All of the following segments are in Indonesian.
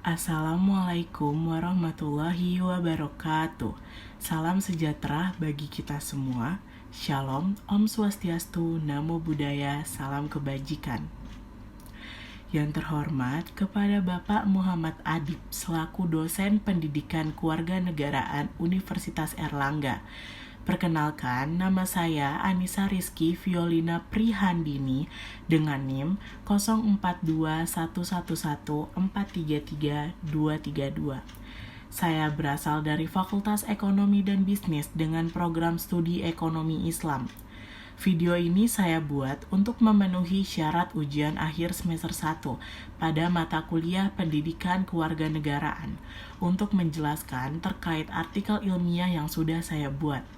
Assalamualaikum warahmatullahi wabarakatuh. Salam sejahtera bagi kita semua. Shalom, Om Swastiastu, Namo Buddhaya, salam kebajikan. Yang terhormat kepada Bapak Muhammad Adib selaku dosen pendidikan kewarganegaraan Universitas Erlangga. Perkenalkan, nama saya Anissa Rizky Violina Prihandini dengan NIM 042111433232. Saya berasal dari Fakultas Ekonomi dan Bisnis dengan program studi Ekonomi Islam. Video ini saya buat untuk memenuhi syarat ujian akhir semester 1 pada mata kuliah Pendidikan Kewarganegaraan untuk menjelaskan terkait artikel ilmiah yang sudah saya buat.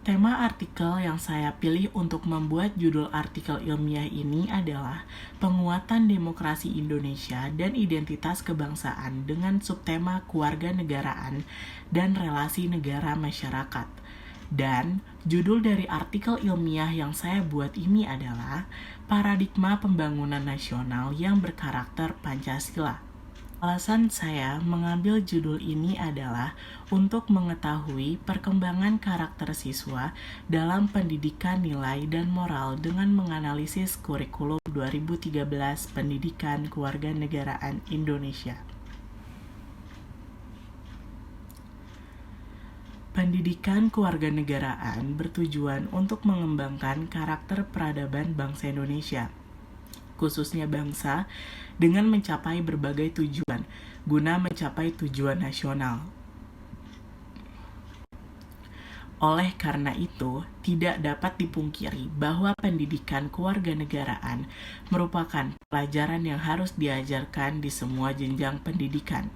Tema artikel yang saya pilih untuk membuat judul artikel ilmiah ini adalah Penguatan Demokrasi Indonesia dan Identitas Kebangsaan dengan subtema kewarganegaraan dan relasi negara masyarakat. Dan judul dari artikel ilmiah yang saya buat ini adalah Paradigma Pembangunan Nasional yang Berkarakter Pancasila. Alasan saya mengambil judul ini adalah untuk mengetahui perkembangan karakter siswa dalam pendidikan nilai dan moral dengan menganalisis kurikulum 2013 Pendidikan Kewarganegaraan Indonesia. Pendidikan kewarganegaraan bertujuan untuk mengembangkan karakter peradaban bangsa Indonesia, khususnya bangsa, dengan mencapai berbagai tujuan, guna mencapai tujuan nasional. Oleh karena itu, tidak dapat dipungkiri bahwa pendidikan kewarganegaraan merupakan pelajaran yang harus diajarkan di semua jenjang pendidikan,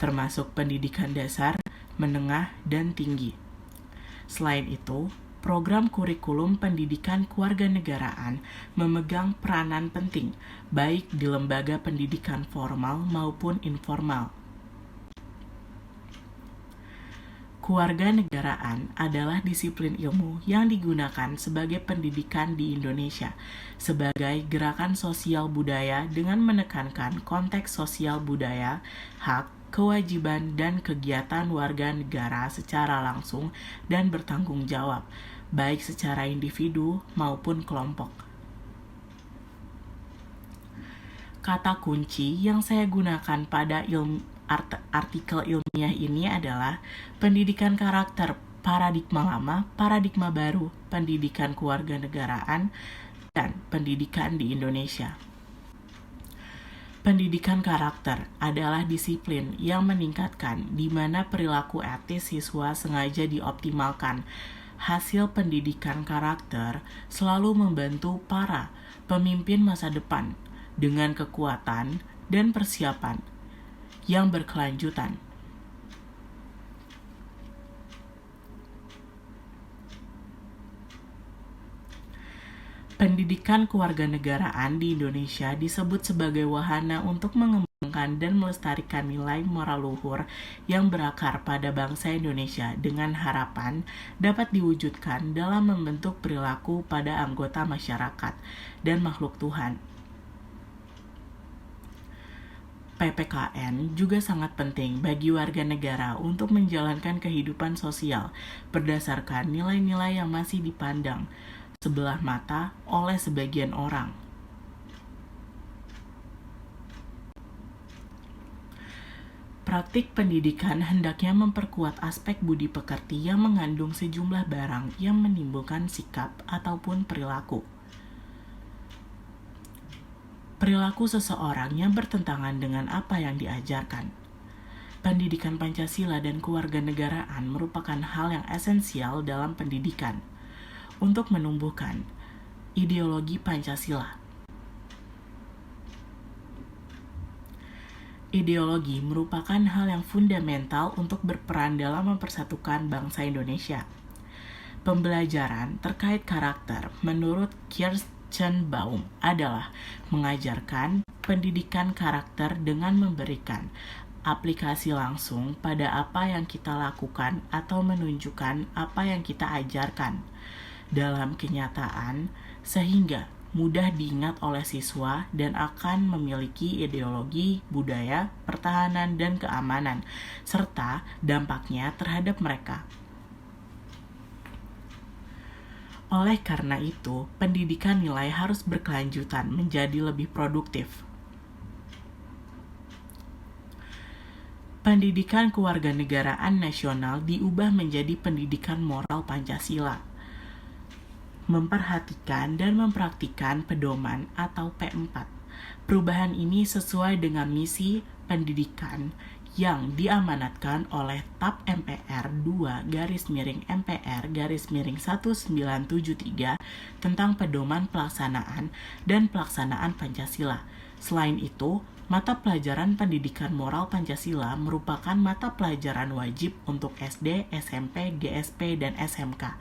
termasuk pendidikan dasar, menengah, dan tinggi. Selain itu, program kurikulum pendidikan kewarganegaraan memegang peranan penting, baik di lembaga pendidikan formal maupun informal. Kewarganegaraan adalah disiplin ilmu yang digunakan sebagai pendidikan di Indonesia, sebagai gerakan sosial budaya dengan menekankan konteks sosial budaya, hak, kewajiban, dan kegiatan warga negara secara langsung dan bertanggung jawab, baik secara individu maupun kelompok. Kata kunci yang saya gunakan pada artikel ilmiah ini adalah pendidikan karakter, paradigma lama, paradigma baru, pendidikan kewarganegaraan, dan pendidikan di Indonesia. Pendidikan karakter adalah disiplin yang meningkatkan di mana perilaku etis siswa sengaja dioptimalkan. Hasil pendidikan karakter selalu membantu para pemimpin masa depan dengan kekuatan dan persiapan yang berkelanjutan. Pendidikan kewarganegaraan di Indonesia disebut sebagai wahana untuk mengembangkan dan melestarikan nilai moral luhur yang berakar pada bangsa Indonesia dengan harapan dapat diwujudkan dalam membentuk perilaku pada anggota masyarakat dan makhluk Tuhan. PPKN juga sangat penting bagi warga negara untuk menjalankan kehidupan sosial berdasarkan nilai-nilai yang masih dipandang sebelah mata oleh sebagian orang. Praktik pendidikan hendaknya memperkuat aspek budi pekerti yang mengandung sejumlah barang yang menimbulkan sikap ataupun perilaku. Perilaku seseorang yang bertentangan dengan apa yang diajarkan. Pendidikan Pancasila dan kewarganegaraan merupakan hal yang esensial dalam pendidikan untuk menumbuhkan ideologi Pancasila. Ideologi merupakan hal yang fundamental untuk berperan dalam mempersatukan bangsa Indonesia. Pembelajaran terkait karakter menurut Kirschenbaum adalah mengajarkan pendidikan karakter dengan memberikan aplikasi langsung pada apa yang kita lakukan atau menunjukkan apa yang kita ajarkan dalam kenyataan, sehingga mudah diingat oleh siswa, dan akan memiliki ideologi, budaya, pertahanan, dan keamanan, serta dampaknya terhadap mereka. Oleh karena itu, pendidikan nilai harus berkelanjutan menjadi lebih produktif. Pendidikan kewarganegaraan nasional diubah menjadi pendidikan moral Pancasila, memperhatikan dan mempraktikkan pedoman atau P4. Perubahan ini sesuai dengan misi pendidikan yang diamanatkan oleh TAP MPR 2-MPR-1973 tentang pedoman pelaksanaan dan pelaksanaan Pancasila. Selain itu, mata pelajaran pendidikan moral Pancasila merupakan mata pelajaran wajib untuk SD, SMP, GSP, dan SMK.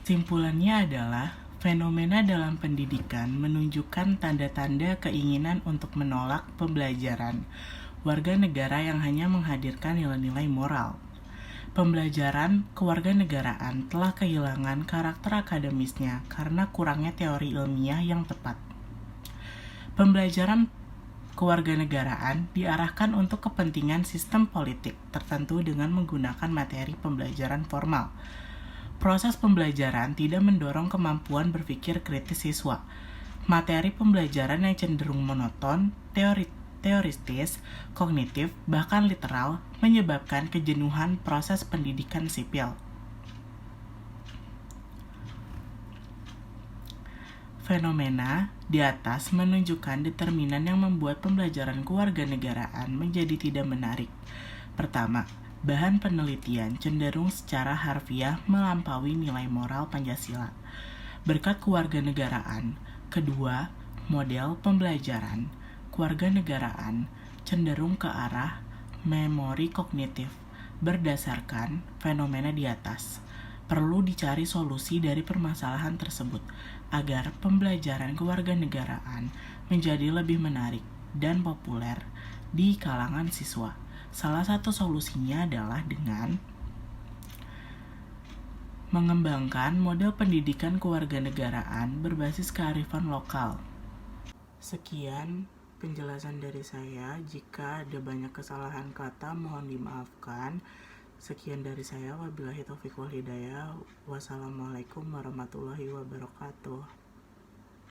Simpulannya adalah, fenomena dalam pendidikan menunjukkan tanda-tanda keinginan untuk menolak pembelajaran warga negara yang hanya menghadirkan nilai-nilai moral. Pembelajaran kewarganegaraan telah kehilangan karakter akademisnya karena kurangnya teori ilmiah yang tepat. Pembelajaran kewarganegaraan diarahkan untuk kepentingan sistem politik tertentu dengan menggunakan materi pembelajaran formal. Proses pembelajaran tidak mendorong kemampuan berpikir kritis siswa. Materi pembelajaran yang cenderung monoton, teoritis, kognitif, bahkan literal, menyebabkan kejenuhan proses pendidikan sipil. Fenomena di atas menunjukkan determinan yang membuat pembelajaran kewarganegaraan menjadi tidak menarik. Pertama, bahan penelitian cenderung secara harfiah melampaui nilai moral Pancasila berkat kewarganegaraan. Kedua, model pembelajaran kewarganegaraan cenderung ke arah memori kognitif berdasarkan fenomena di atas. Perlu dicari solusi dari permasalahan tersebut agar pembelajaran kewarganegaraan menjadi lebih menarik dan populer di kalangan siswa. Salah satu solusinya adalah dengan mengembangkan model pendidikan kewarganegaraan berbasis kearifan lokal. Sekian penjelasan dari saya. Jika ada banyak kesalahan kata, mohon dimaafkan. Sekian dari saya, wabillahi taufiq wal hidayah. Wassalamualaikum warahmatullahi wabarakatuh.